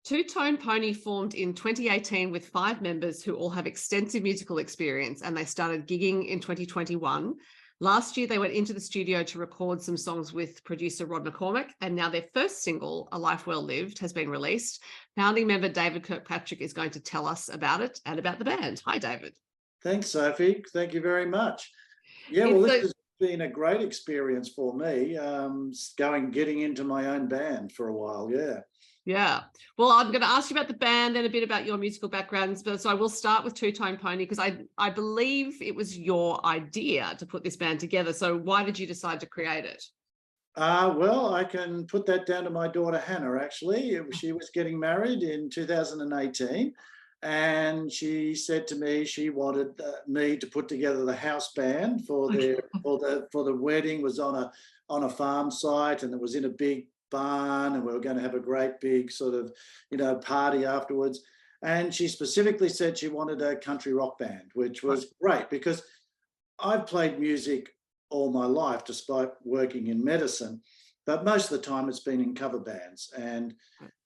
Two Tone Pony formed in 2018 with 5 members who all have extensive musical experience, and they started gigging in 2021. Last year, they went into the studio to record some songs with producer Rod McCormack, and now their first single, A Life Well Lived, has been released. Founding member David Kirkpatrick is going to tell us about it and about the band. Hi, David. Thanks, Sophie. Thank you very much. Yeah, well, this has been a great experience for me, getting into my own band for a while, yeah. Yeah. Well, I'm going to ask you about the band and a bit about your musical backgrounds, but so I will start with Two Tone Pony because I believe it was your idea to put this band together. So why did you decide to create it? Well, I can put that down to my daughter Hannah, actually. She was getting married in 2018, and she said to me she wanted me to put together the house band for the wedding. It was on a farm site, and it was in a big barn, and we were going to have a great big sort of party afterwards. And she specifically said she wanted a country rock band, which was great because I've played music all my life despite working in medicine, but most of the time it's been in cover bands. And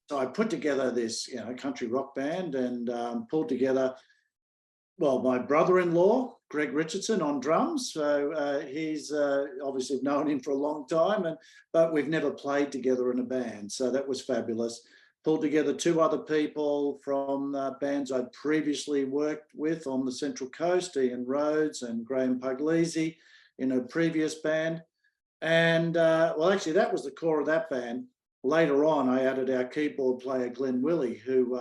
so I put together this country rock band and pulled together, well, my brother-in-law Greg Richardson on drums. So he's obviously known him for a long time, but we've never played together in a band. So that was fabulous. Pulled together 2 other people from bands I'd previously worked with on the Central Coast, Ian Rhodes and Graham Puglisi in a previous band. And well, actually that was the core of that band. Later on, I added our keyboard player, Glenn Willey, who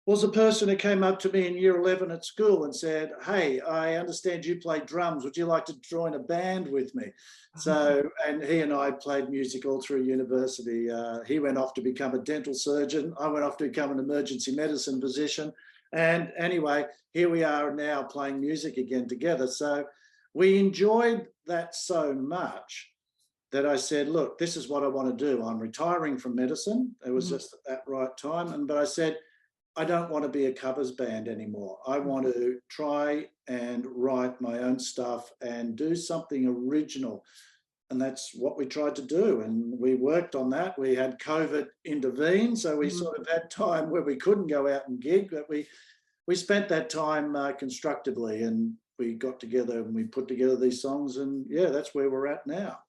was a person who came up to me in year 11 at school and said, "Hey, I understand you play drums. Would you like to join a band with me?" So, and he and I played music all through university. He went off to become a dental surgeon. I went off to become an emergency medicine physician. And anyway, here we are now playing music again together. So we enjoyed that so much that I said, look, this is what I want to do. I'm retiring from medicine. It was just at that right time. But I said, I don't want to be a covers band anymore. I want to try and write my own stuff and do something original. And that's what we tried to do. And we worked on that. We had COVID intervene. So we sort of had time where we couldn't go out and gig, but we spent that time constructively, and we got together and we put together these songs. And yeah, that's where we're at now.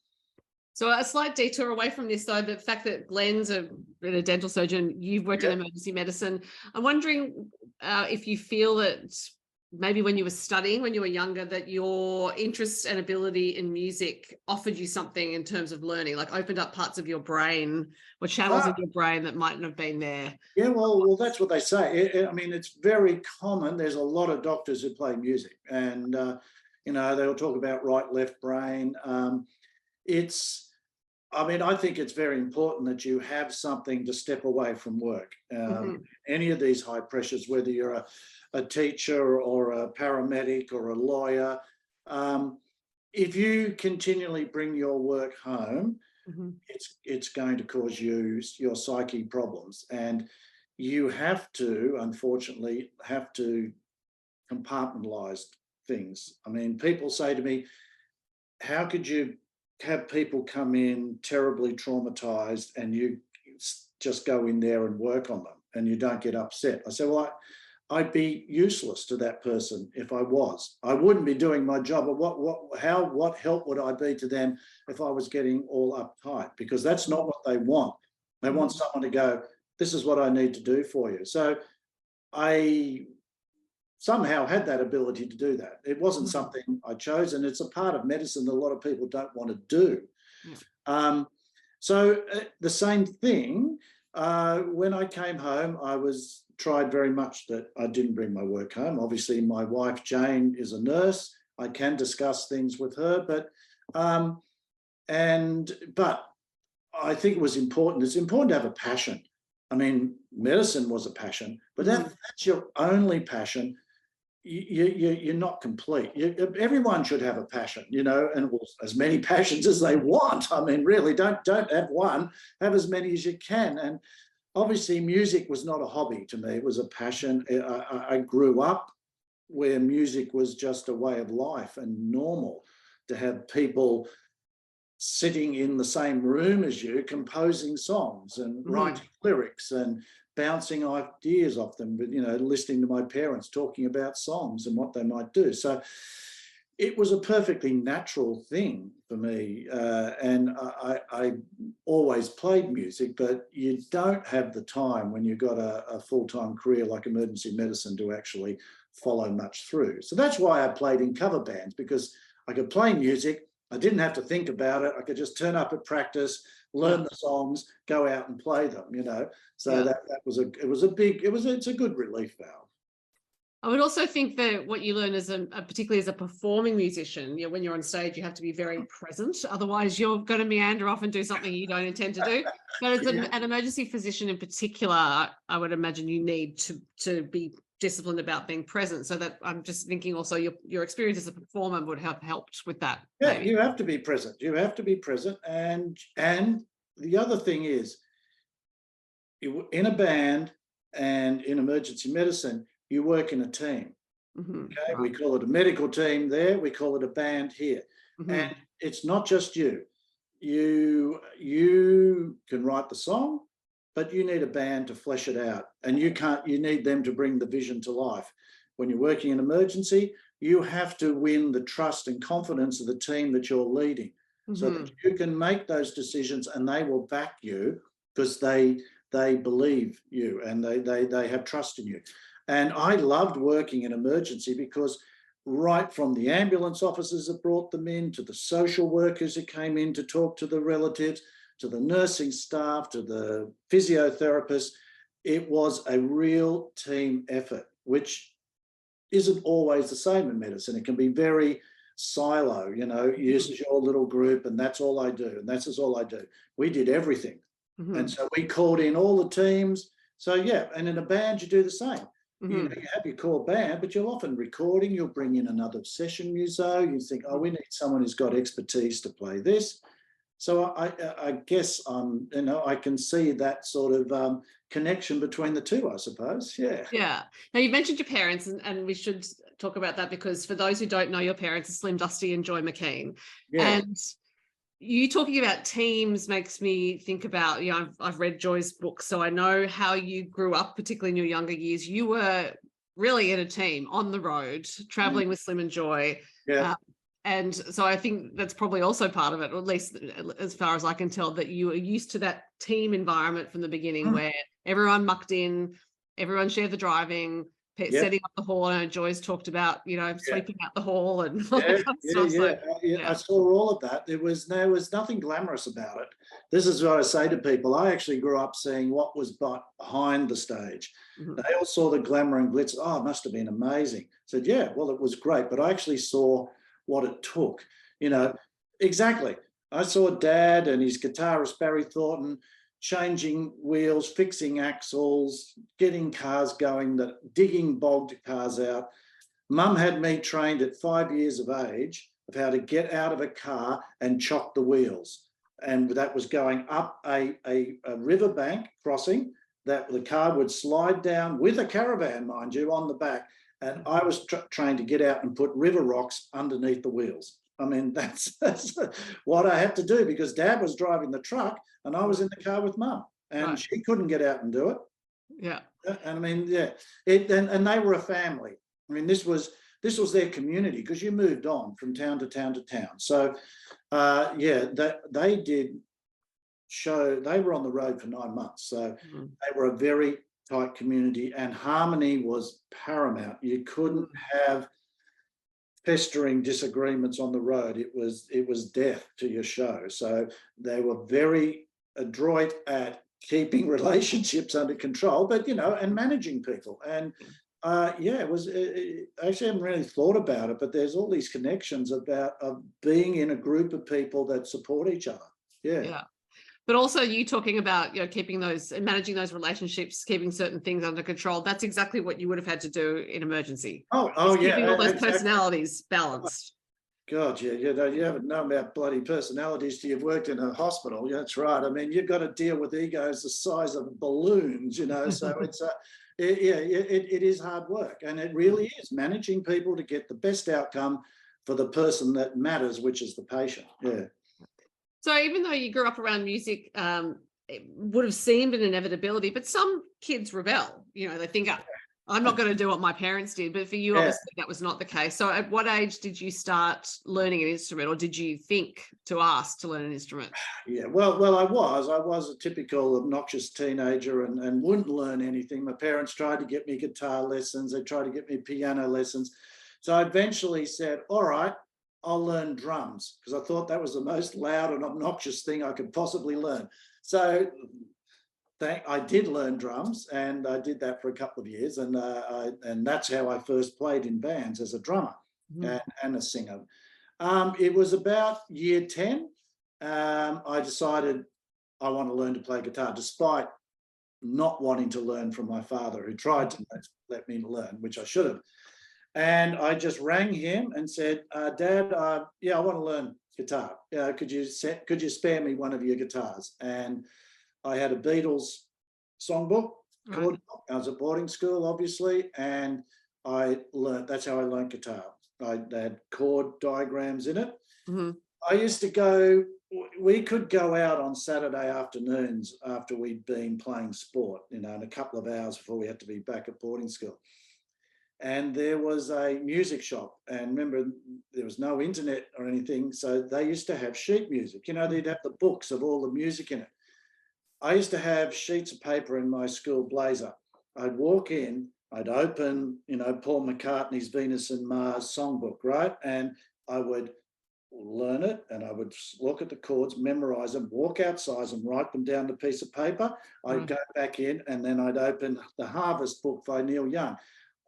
So a slight detour away from this, though, the fact that Glenn's a dental surgeon, you've worked in emergency medicine. I'm wondering if you feel that maybe when you were studying, when you were younger, that your interest and ability in music offered you something in terms of learning, like opened up parts of your brain or channels in your brain that mightn't have been there. Yeah, well, that's what they say. I mean, it's very common. There's a lot of doctors who play music, and they'll talk about right, left brain. I think it's very important that you have something to step away from work. Any of these high pressures, whether you're a teacher or a paramedic or a lawyer, if you continually bring your work home, it's going to cause your psyche problems. And you have to, unfortunately, compartmentalize things. I mean, people say to me, how could you have people come in terribly traumatized and you just go in there and work on them and you don't get upset? I say, well, I'd be useless to that person if I was. I wouldn't be doing my job. What help would I be to them if I was getting all uptight? Because that's not what they want. They want someone to go, this is what I need to do for you. So I somehow had that ability to do that. It wasn't something I chose, and it's a part of medicine that a lot of people don't want to do. So the same thing, when I came home, I was tried very much that I didn't bring my work home. Obviously, my wife, Jane, is a nurse. I can discuss things with her, but I think it was important. It's important to have a passion. I mean, medicine was a passion, but that's your only passion. You're not complete. Everyone should have a passion, and as many passions as they want. I mean, really, don't have one, have as many as you can. And obviously music was not a hobby to me. It was a passion. I grew up where music was just a way of life and normal to have people sitting in the same room as you, composing songs and writing lyrics and bouncing ideas off them, but, listening to my parents talking about songs and what they might do. So it was a perfectly natural thing for me. And I always played music, but you don't have the time when you've got a full-time career like emergency medicine to actually follow much through. So that's why I played in cover bands, because I could play music. I didn't have to think about it. I could just turn up at practice, learn the songs, go out and play them, So it's a good relief valve. I would also think that what you learn particularly as a performing musician, when you're on stage, you have to be very present. Otherwise, you're going to meander off and do something you don't intend to do. But as an emergency physician in particular, I would imagine you need to be disciplined about being present. So that I'm just thinking also your experience as a performer would have helped with that. Yeah, maybe. you have to be present. You have to be present. And the other thing is, in a band and in emergency medicine, you work in a team. Mm-hmm. Okay, we call it a medical team there. We call it a band here. Mm-hmm. And it's not just you. You can write the song, but you need a band to flesh it out. And you need them to bring the vision to life. When you're working in emergency, you have to win the trust and confidence of the team that you're leading, so that you can make those decisions and they will back you because they believe you and they have trust in you. And I loved working in emergency because right from the ambulance officers that brought them in, to the social workers that came in to talk to the relatives, to the nursing staff, to the physiotherapists, it was a real team effort, which isn't always the same in medicine. It can be very silo, this is your little group and that's all I do and that's all I do. We did everything. And so we called in all the teams. So yeah, and in a band you do the same. You have your core band, but you're often recording. You'll bring in another session muso. You think, we need someone who's got expertise to play this. So I guess I can see that sort of connection between the two, I suppose. Yeah. Yeah. Now you mentioned your parents, and we should talk about that, because for those who don't know, your parents are Slim Dusty and Joy McKean. Yeah. And you talking about teams makes me think about, I've read Joy's book, so I know how you grew up, particularly in your younger years. You were really in a team on the road, traveling with Slim and Joy. Yeah. And so I think that's probably also part of it, or at least as far as I can tell, that you were used to that team environment from the beginning, where everyone mucked in, everyone shared the driving, setting up the hall. And Joy's talked about, sweeping out the hall and all that kind of stuff. So, I saw all of that. There was nothing glamorous about it. This is what I say to people. I actually grew up seeing what was behind the stage. They all saw the glamour and glitz. Oh, it must have been amazing. I said, yeah, well, it was great. But I actually saw what it took, exactly. I saw Dad and his guitarist Barry Thornton changing wheels, fixing axles, getting cars going, digging bogged cars out. Mum had me trained at 5 years of age of how to get out of a car and chock the wheels. And that was going up a riverbank crossing that the car would slide down with a caravan, mind you, on the back. And I was trained to get out and put river rocks underneath the wheels. I mean, that's what I had to do, because Dad was driving the truck and I was in the car with Mum, and she couldn't get out and do it. Yeah. And I mean, and they were a family. I mean, this was their community, because you moved on from town to town to town. So, they did show, they were on the road for 9 months. So they were a very tight community, and harmony was paramount. You couldn't have festering disagreements on the road. It was death to your show. So they were very adroit at keeping relationships under control, but and managing people. And it was. I actually haven't really thought about it, but there's all these connections of being in a group of people that support each other. Yeah. Yeah. But also you talking about, keeping those and managing those relationships, keeping certain things under control. That's exactly what you would have had to do in emergency. Keeping all those personalities balanced. God, you haven't known about bloody personalities till you've worked in a hospital. Yeah, that's right. I mean, you've got to deal with egos the size of balloons, so it is hard work, and it really is managing people to get the best outcome for the person that matters, which is the patient. Yeah. So even though you grew up around music, it would have seemed an inevitability, but some kids rebel. You know, they think, I'm not going to do what my parents did. But for you, Yeah. obviously, that was not the case. So at what age did you start learning an instrument, or did you think to ask to learn an instrument? Yeah, well, I was a typical obnoxious teenager and wouldn't learn anything. My parents tried to get me guitar lessons. They tried to get me piano lessons. So I eventually said, all right, I'll learn drums, because I thought that was the most loud and obnoxious thing I could possibly learn. So I did learn drums, and I did that for a couple of years, and that's how I first played in bands, as a drummer and a singer. It was about year 10. I decided I want to learn to play guitar, despite not wanting to learn from my father, who tried to let me learn, which I should have. And I just rang him and said, Dad, yeah, I want to learn guitar. Could you spare me one of your guitars? And I had a Beatles songbook. Right. I was at boarding school, obviously, and that's how I learned guitar. I had chord diagrams in it. I used to go, we could go out on Saturday afternoons after we'd been playing sport, in a couple of hours before we had to be back at boarding school. And there was a music shop, and remember, there was no internet or anything, so they used to have sheet music. They'd have the books of all the music in it. I used to have sheets of paper in my school blazer. I'd walk in, I'd open, Paul McCartney's Venus and Mars songbook, right? And I would learn it, and I would look at the chords, memorize them, walk outside and write them down on a piece of paper. I'd go back in, and then I'd open the Harvest book by Neil Young.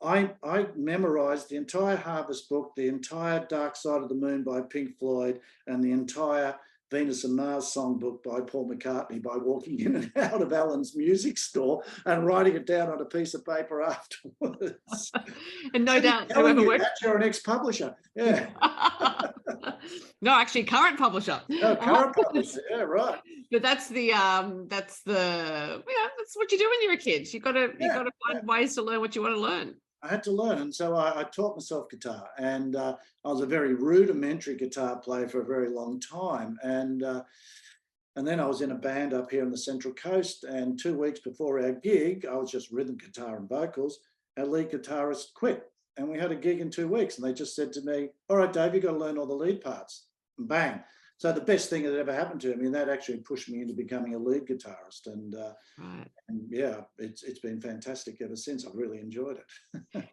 I memorized the entire Harvest book, the entire Dark Side of the Moon by Pink Floyd, and the entire Venus and Mars songbook by Paul McCartney by walking in and out of Alan's music store and writing it down on a piece of paper afterwards. And no doubt, whoever worked. You're an ex-publisher. Yeah. No, actually, current publisher. No, current publisher. Yeah, right. But that's that's what you do when you're a kid. You've got to find ways to learn what you want to learn. I had to learn, and so I taught myself guitar, and I was a very rudimentary guitar player for a very long time, and then I was in a band up here on the Central Coast, and 2 weeks before our gig, I was just rhythm guitar and vocals. Our lead guitarist quit, and we had a gig in 2 weeks, and they just said to me, all right, Dave, you've got to learn all the lead parts. And bang. So the best thing that ever happened to me, and that actually pushed me into becoming a lead guitarist. And yeah, it's been fantastic ever since. I've really enjoyed it.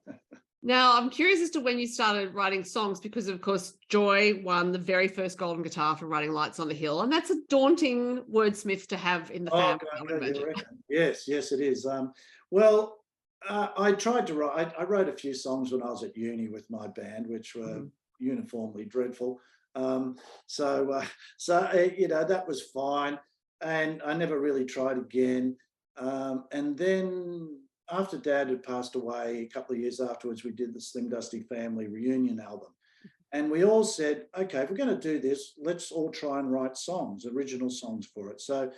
Now, I'm curious as to when you started writing songs, because, of course, Joy won the very first golden guitar for writing Lights on the Hill. And that's a daunting wordsmith to have in the family. Yes, it is. I tried to write. I wrote a few songs when I was at uni with my band, which were uniformly dreadful. So that was fine, and I never really tried again. And then after Dad had passed away, a couple of years afterwards, we did the Slim Dusty Family reunion album, and we all said, okay, if we're going to do this, let's all try and write songs, original songs for it. So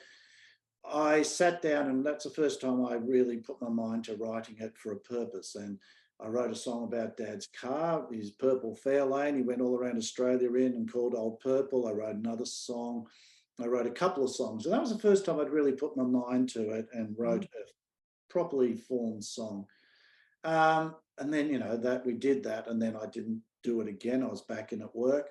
I sat down, and that's the first time I really put my mind to writing it for a purpose. And I wrote a song about Dad's car, his purple Fairlane. He went all around Australia in and called Old Purple. I wrote another song. I wrote a couple of songs. And that was the first time I'd really put my mind to it and wrote a properly formed song. And then, that we did that, and then I didn't do it again. I was back in at work.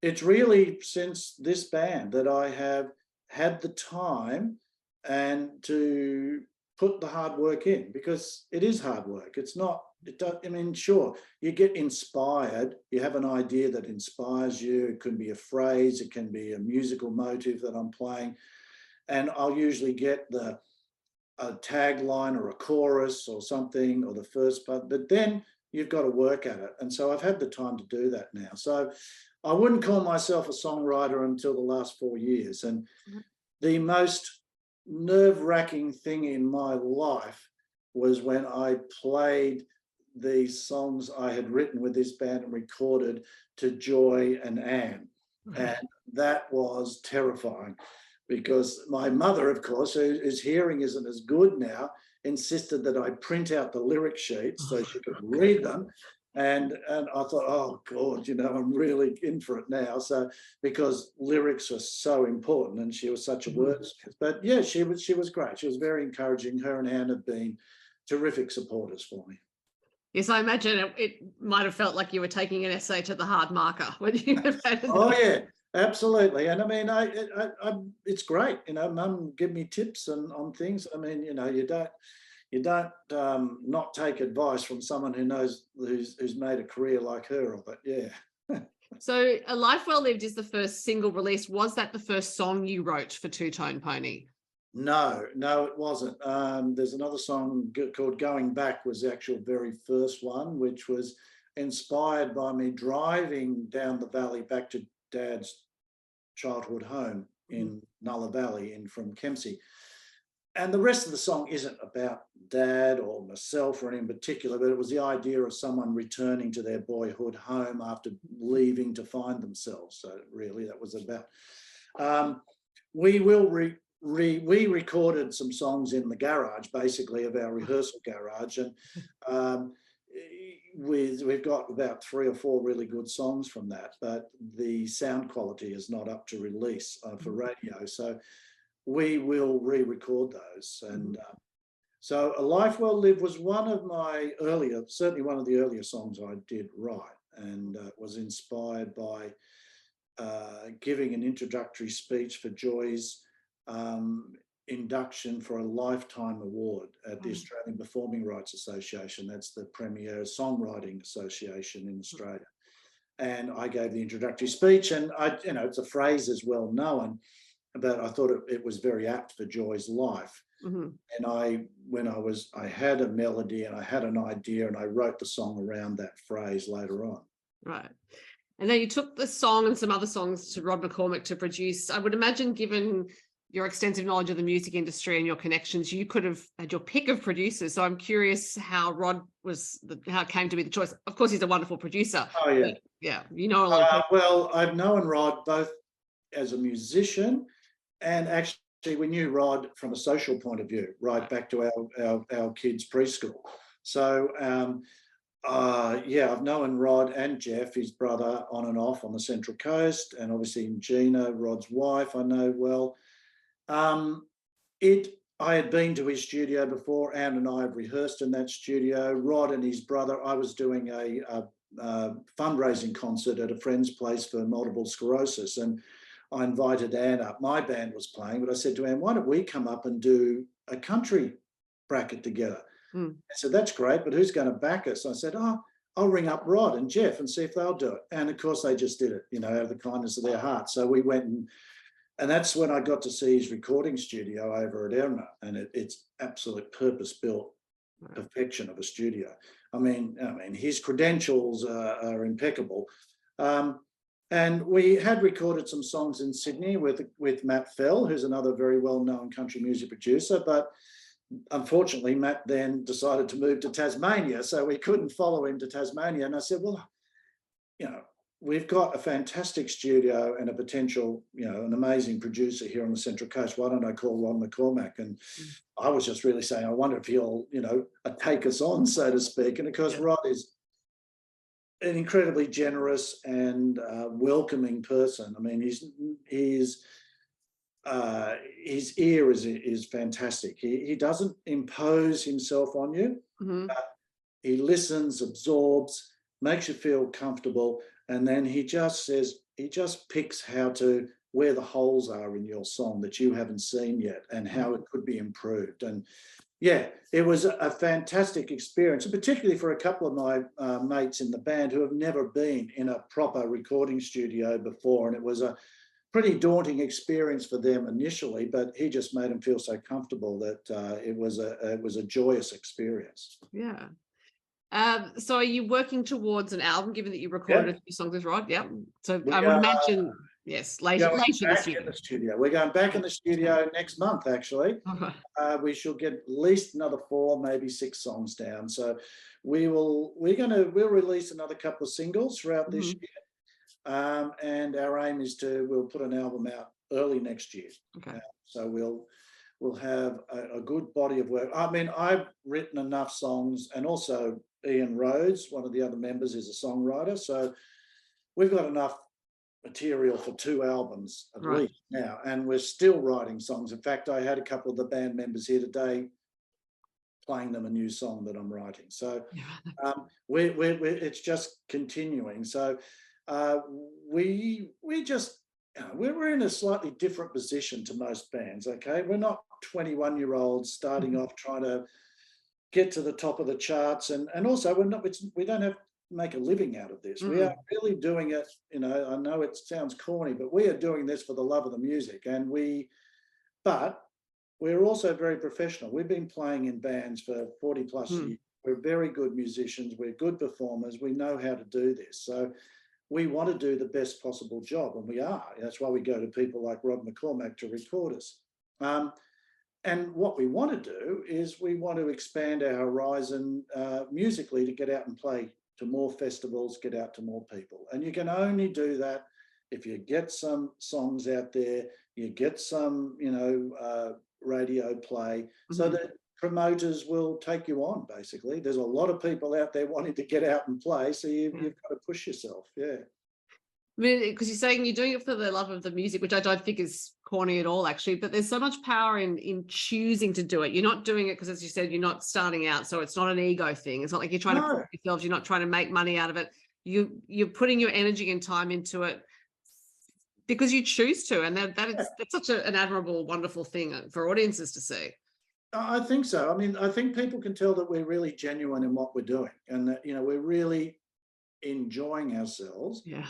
It's really since this band that I have had the time and to put the hard work in, because it is hard work. Sure, you get inspired. You have an idea that inspires you. It can be a phrase. It can be a musical motive that I'm playing. And I'll usually get a tagline or a chorus or something, or the first part, but then you've got to work at it. And so I've had the time to do that now. So I wouldn't call myself a songwriter until the last 4 years. And the most nerve-wracking thing in my life was when I played these songs I had written with this band and recorded to Joy and Anne. And that was terrifying, because my mother, of course, whose hearing isn't as good now, insisted that I print out the lyric sheets so she could read them. And I thought, oh God, I'm really in for it now. So because lyrics are so important, and she was such a Mhm. wordsmith. But yeah, she was great. She was very encouraging. Her and Anne have been terrific supporters for me. Yes, I imagine it might have felt like you were taking an essay to the hard marker when you have had Oh it. yeah, absolutely. And I mean, it's great. Mum give me tips on things. I mean, you don't not take advice from someone who knows who's made a career like her of it. Yeah. So, A Life Well Lived is the first single released. Was that the first song you wrote for Two Tone Pony? No, no, it wasn't. There's another song called "Going Back" was the actual very first one, which was inspired by me driving down the valley back to Dad's childhood home Mhm. in Nulla Valley in from Kempsey. And the rest of the song isn't about Dad or myself or any in particular, but it was the idea of someone returning to their boyhood home after leaving to find themselves. So really, that was about. Um, we will we recorded some songs in the garage, basically, of our rehearsal garage, and um, we've got about 3 or 4 really good songs from that, but the sound quality is not up to release for radio. So we will re-record those. And so A Life Well Lived was one of my earlier, certainly one of the earlier songs I did write, and was inspired by giving an introductory speech for Joy's induction for a Lifetime Award at the Australian Performing Rights Association. That's the premier songwriting association in Australia. And I gave the introductory speech, and it's a phrase as well known, but I thought it was very apt for Joy's life. Mm-hmm. And I had a melody and I had an idea, and I wrote the song around that phrase later on. Right. And then you took the song and some other songs to Rod McCormack to produce. I would imagine, given your extensive knowledge of the music industry and your connections, you could have had your pick of producers. So I'm curious how how it came to be the choice. Of course, he's a wonderful producer. Oh yeah. But yeah, a lot of people. Well, I've known Rod both as a musician, and actually we knew Rod from a social point of view, right back to our kids' preschool. So yeah, I've known Rod and Jeff, his brother, on and off on the Central Coast, and obviously Gina, Rod's wife, I know well. I had been to his studio before. Anne and I have rehearsed in that studio. Rod and his brother, I was doing a fundraising concert at a friend's place for multiple sclerosis, and I invited Anne up. My band was playing, but I said to Anne, why don't we come up and do a country bracket together? I said, that's great, but who's going to back us? I said, I'll ring up Rod and Jeff and see if they'll do it. And of course, they just did it, out of the kindness of their heart. So we went, and that's when I got to see his recording studio over at Erna, and it's absolute purpose-built perfection of a studio. I mean, his credentials are impeccable. And we had recorded some songs in Sydney with Matt Fell, who's another very well-known country music producer, but unfortunately, Matt then decided to move to Tasmania, so we couldn't follow him to Tasmania. And I said, well, we've got a fantastic studio and a potential, an amazing producer here on the Central Coast. Why don't I call Rod McCormack? And I was just really saying, I wonder if he'll, take us on, so to speak. And of course, Rod is an incredibly generous and welcoming person. I mean, his ear is fantastic. He doesn't impose himself on you. But he listens, absorbs, makes you feel comfortable, and then he just picks where the holes are in your song that you haven't seen yet and how it could be improved. And yeah, it was a fantastic experience, and particularly for a couple of my mates in the band who have never been in a proper recording studio before. And it was a pretty daunting experience for them initially, but he just made them feel so comfortable that it was a joyous experience. Yeah. So are you working towards an album, given that you recorded a few songs with Rod? Yeah. So I would imagine, yes, later this year. We're going back in the studio next month, actually. We shall get at least another 4, maybe 6 songs down. So we'll release another couple of singles throughout this year. And our aim is we'll put an album out early next year. So we'll have a good body of work. I mean, I've written enough songs, and also Ian Rhodes, one of the other members, is a songwriter. So we've got enough material for 2 albums at Right. least now, and we're still writing songs. In fact, I had a couple of the band members here today playing them a new song that I'm writing. So it's just continuing. So we just, we're in a slightly different position to most bands. Okay, we're not 21-year-olds starting off trying to get to the top of the charts, and also we don't have to make a living out of this. We are really doing it. I know it sounds corny, but we are doing this for the love of the music, but we're also very professional. We've been playing in bands for 40 plus years. We're very good musicians. We're good performers. We know how to do this. So we want to do the best possible job, and we are. That's why we go to people like Rod McCormack to record us. And what we want to do is we want to expand our horizon musically, to get out and play to more festivals, get out to more people. And you can only do that if you get some songs out there, you get some, radio play, so that promoters will take you on. Basically, there's a lot of people out there wanting to get out and play, so you've got to push yourself. Yeah. I mean, because you're saying you're doing it for the love of the music, which I don't think is corny at all, actually, but there's so much power in choosing to do it. You're not doing it because, as you said, you're not starting out, so it's not an ego thing. It's not like you're trying to prove yourselves. You're not trying to make money out of it. You're putting your energy and time into it because you choose to, and that's such an admirable, wonderful thing for audiences to see. I think so. I mean, I think people can tell that we're really genuine in what we're doing, and that we're really enjoying ourselves. Yeah.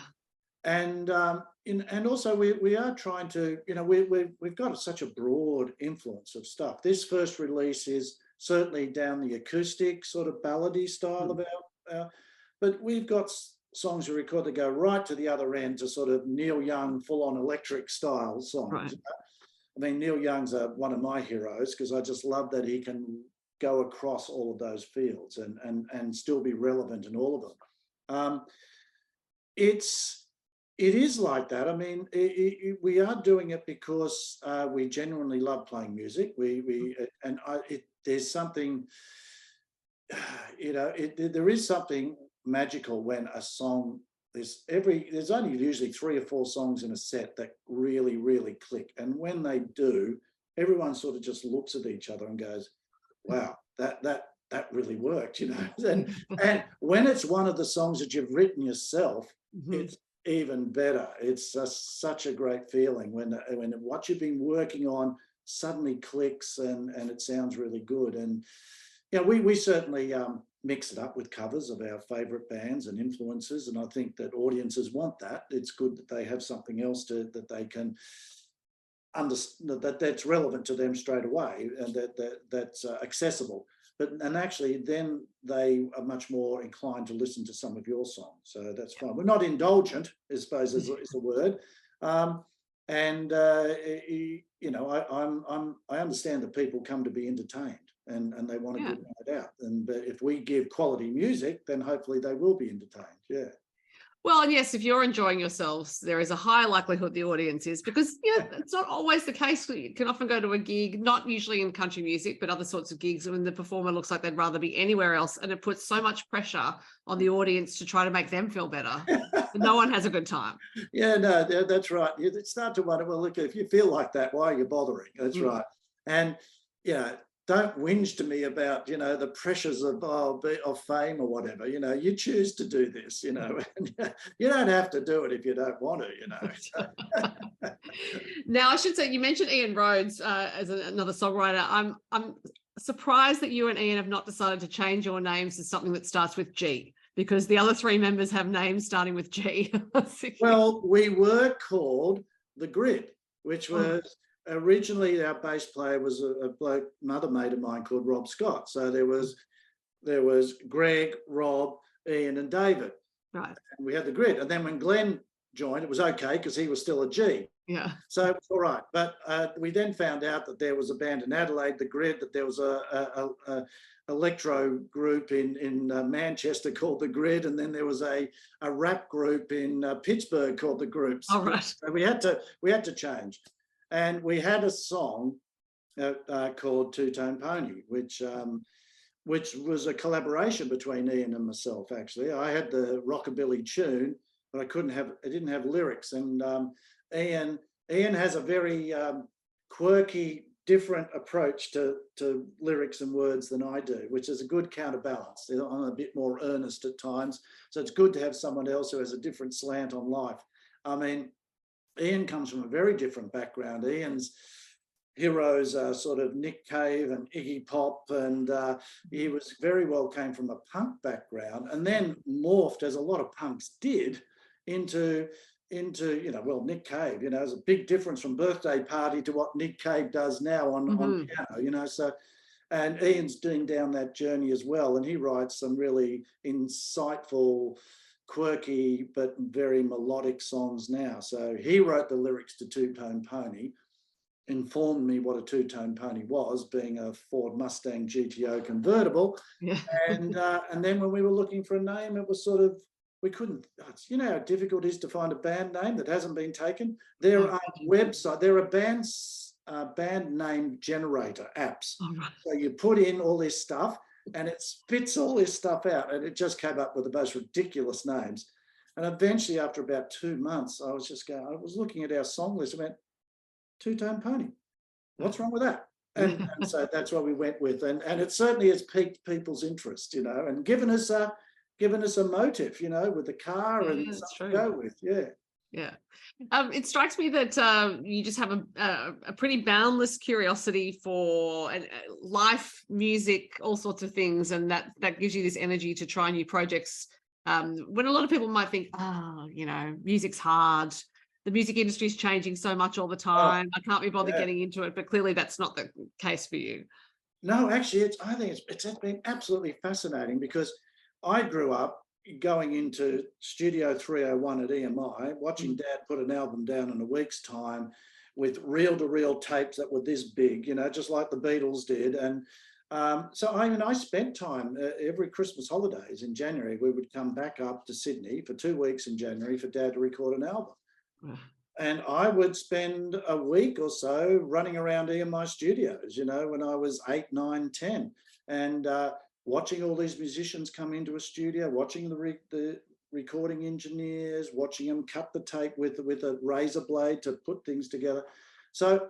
And also we are trying to, we've got such a broad influence of stuff. This first release is certainly down the acoustic sort of ballady style of our, but we've got songs we record that go right to the other end, to sort of Neil Young full-on electric style songs. Right. I mean, Neil Young's one of my heroes, because I just love that he can go across all of those fields and still be relevant in all of them. It is like that. I mean, we are doing it because we genuinely love playing music. There's something, there is something magical when a song, there's only usually 3 or 4 songs in a set that really, really click. And when they do, everyone sort of just looks at each other and goes, wow, that really worked, And when it's one of the songs that you've written yourself, it's even better. It's just such a great feeling when what you've been working on suddenly clicks and it sounds really good. And we certainly mix it up with covers of our favorite bands and influences, and I think that audiences want that. It's good that they have something else that they can understand, that's relevant to them straight away, and that's accessible. And actually, then they are much more inclined to listen to some of your songs. So that's fine. We're not indulgent, I suppose is the word. I understand that people come to be entertained and they want a good night out. But if we give quality music, then hopefully they will be entertained. Yeah. Well, and yes, if you're enjoying yourselves, there is a high likelihood the audience is, because it's not always the case. You can often go to a gig, not usually in country music, but other sorts of gigs, when the performer looks like they'd rather be anywhere else, and it puts so much pressure on the audience to try to make them feel better. No one has a good time. Yeah, no, that's right. You start to wonder, well, look, if you feel like that, why are you bothering? That's right. And don't whinge to me about, the pressures of fame or whatever. You choose to do this, and you don't have to do it if you don't want to, Now, I should say, you mentioned Ian Rhodes as another songwriter. I'm surprised that you and Ian have not decided to change your names to something that starts with G, because the other 3 members have names starting with G. Well, we were called The Grid, which was... Originally, our bass player was a bloke, another mate of mine called Rob Scott. So there was Greg, Rob, Ian, and David. Right. And we had The Grid. And then when Glenn joined, it was okay because he was still a G. Yeah. So it was all right. But we then found out that there was a band in Adelaide, The Grid, that there was a electro group in Manchester called The Grid, and then there was a rap group in Pittsburgh called The Groups. All right. So we had to change. And we had a song called Two Tone Pony, which which was a collaboration between Ian and myself. Actually, I had the rockabilly tune, but I didn't have lyrics. And Ian has a very quirky, different approach to lyrics and words than I do, which is a good counterbalance. I'm a bit more earnest at times, so it's good to have someone else who has a different slant on life. I mean, Ian comes from a very different background. Ian's heroes are sort of Nick Cave and Iggy Pop, and he was very well came from a punk background, and then morphed, as a lot of punks did, into Nick Cave. There's a big difference from Birthday Party to what Nick Cave does now on piano. So, and Ian's doing down that journey as well, and he writes some really insightful, quirky but very melodic songs now. So he wrote the lyrics to Two Tone Pony, informed me what a two-tone pony was, being a Ford Mustang GTO convertible. Yeah. And then when we were looking for a name, it was sort of, we couldn't, how difficult it is to find a band name that hasn't been taken. There are band name generator apps. Oh, right. So you put in all this stuff and it spits all this stuff out, and it just came up with the most ridiculous names. And eventually, after about 2 months, I was looking at our song list and went, Two-Tone Pony. What's wrong with that? And so that's what we went with. And it certainly has piqued people's interest, and given us a motive, with the car and something to go with. Yeah. Yeah. It strikes me that you just have a pretty boundless curiosity for life, music, all sorts of things. And that gives you this energy to try new projects. When a lot of people might think, music's hard. The music industry is changing so much all the time. I can't be bothered getting into it, but clearly that's not the case for you. No, actually, I think it's been absolutely fascinating, because I grew up going into Studio 301 at EMI, watching Dad put an album down in a week's time with reel-to-reel tapes that were this big, just like the Beatles did. And so I spent time every Christmas holidays in January. We would come back up to Sydney for 2 weeks in January for Dad to record an album. And I would spend a week or so running around EMI studios, when I was 8, 9, 10, and watching all these musicians come into a studio, watching the recording engineers, watching them cut the tape with a razor blade to put things together. So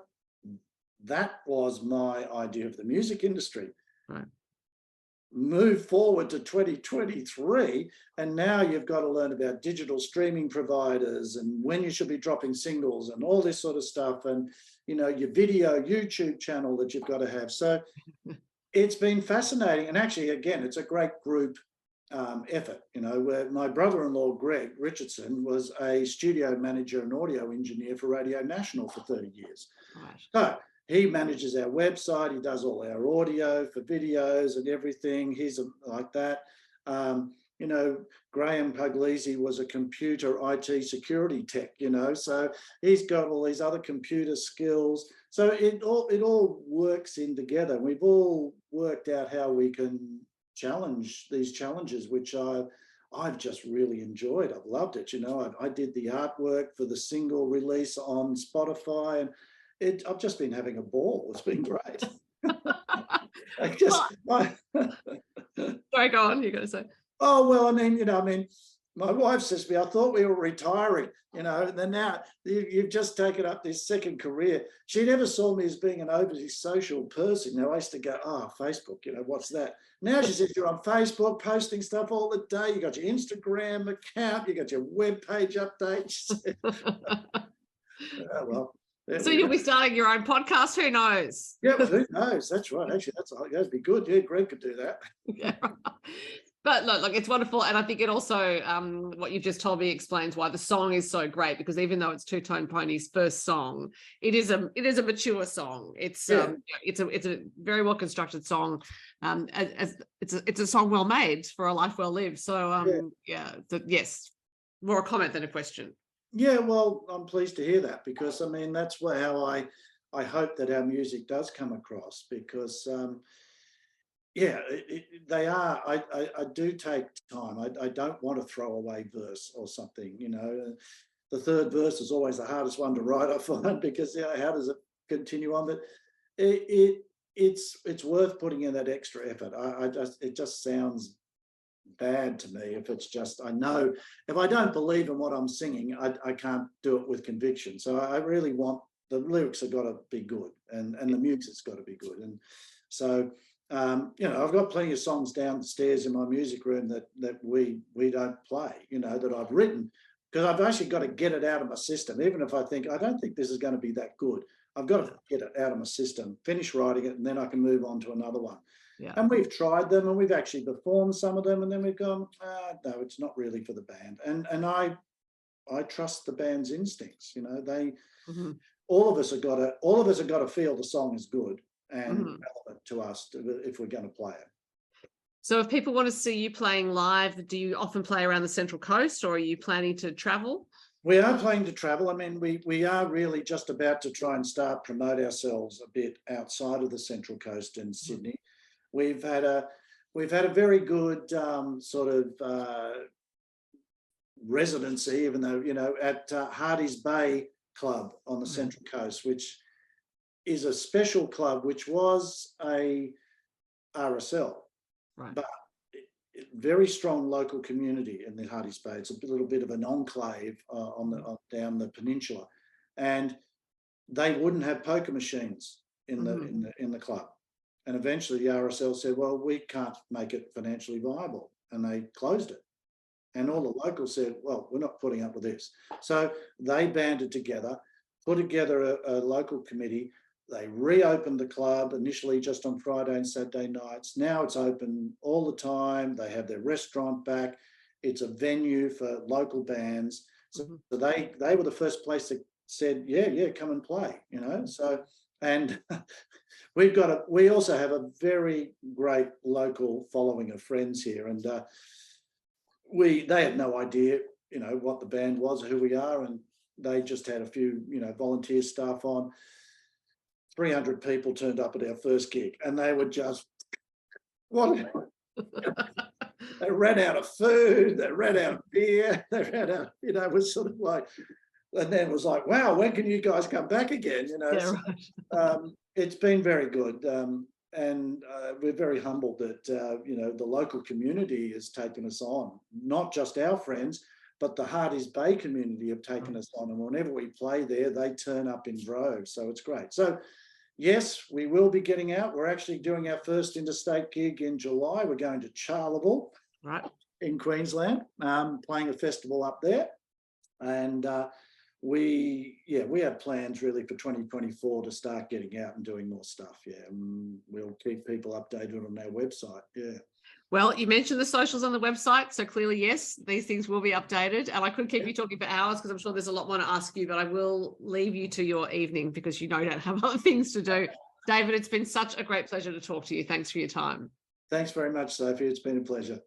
that was my idea of the music industry. Right. Move forward to 2023, and now you've got to learn about digital streaming providers and when you should be dropping singles and all this sort of stuff, and your video YouTube channel that you've got to have. So it's been fascinating, and actually, again, it's a great group effort. Where my brother-in-law Greg Richardson was a studio manager and audio engineer for Radio National for 30 years. Right. So he manages our website. He does all our audio for videos and everything. He's like that. Graham Puglisi was a computer IT security tech, so he's got all these other computer skills. So it all works in together. We've all worked out how we can challenge these challenges, which I've just really enjoyed. I've loved it. I did the artwork for the single release on Spotify, and I've just been having a ball. It's been great. Sorry, go on. You're going to say. Oh, well, I mean, my wife says to me, I thought we were retiring, and then now you've just taken up this second career. She never saw me as being an overly social person. I used to go, Facebook, what's that? Now she says, you're on Facebook posting stuff all the day. You got your Instagram account, you got your web page updates. Well. So you'll be starting your own podcast. Who knows? Yeah, well, who knows? That's right. Actually, that'd be good. Yeah, Greg could do that. Yeah. But look, it's wonderful. And I think it also, what you've just told me explains why the song is so great, because even though it's Two Tone Pony's first song, it is a mature song. It's a very well constructed song. It's a song well made for a life well lived. So yes, more a comment than a question. Yeah, well, I'm pleased to hear that, because that's how I hope that our music does come across, because they are. I do take time. I don't want to throw away verse or something. The third verse is always the hardest one to write, I find, because how does it continue on? But it's worth putting in that extra effort. It just sounds bad to me if it's just, I know if I don't believe in what I'm singing, I can't do it with conviction. So I really want, the lyrics have got to be good, and the music's got to be good. And so I've got plenty of songs downstairs in my music room that we don't play, that I've written, because I've actually got to get it out of my system. Even if I don't think this is going to be that good, I've got to get it out of my system, finish writing it, and then I can move on to another one. Yeah. And we've tried them, and we've actually performed some of them, and then we've gone, no, it's not really for the band. And I trust the band's instincts. They all of us have got to feel the song is good and relevant to us if we're going to play it. So if people want to see you playing live, do you often play around the Central Coast, or are you planning to travel? We are planning to travel. I mean, we are really just about to try and start promote ourselves a bit outside of the Central Coast in Sydney. We've had a very good sort of residency, even though at Hardy's Bay Club on the Central Coast, which is a special club, which was a RSL, but very strong local community in the Hardy's Bay. It's a little bit of an enclave down the peninsula, and they wouldn't have poker machines in the club. And eventually the RSL said, well, we can't make it financially viable, and they closed it. And all the locals said, well, we're not putting up with this. So they banded together, put together a local committee. They reopened the club initially just on Friday and Saturday nights. Now it's open all the time. They have their restaurant back. It's a venue for local bands. So they were the first place that said, yeah, come and play, So, and we also have a very great local following of friends here, and they had no idea, what the band was, who we are, and they just had a few, volunteer staff on. 300 people turned up at our first gig, and they were just, they ran out of food, they ran out of beer, they ran out, it was sort of like, and then it was like, wow, when can you guys come back again? It's been very good. And we're very humbled that, the local community has taken us on, not just our friends, but the Hardy's Bay community have taken us on. And whenever we play there, they turn up in droves. So it's great. So yes, we will be getting out. We're actually doing our first interstate gig in July. We're going to Charleville in Queensland, playing a festival up there. And we have plans really for 2024 to start getting out and doing more stuff. We'll keep people updated on our website. Well, you mentioned the socials on the website, so clearly, yes, these things will be updated. And I could keep you talking for hours because I'm sure there's a lot more to ask you, but I will leave you to your evening because you don't have other things to do. David, it's been such a great pleasure to talk to you. Thanks for your time. Thanks very much, Sophie. It's been a pleasure.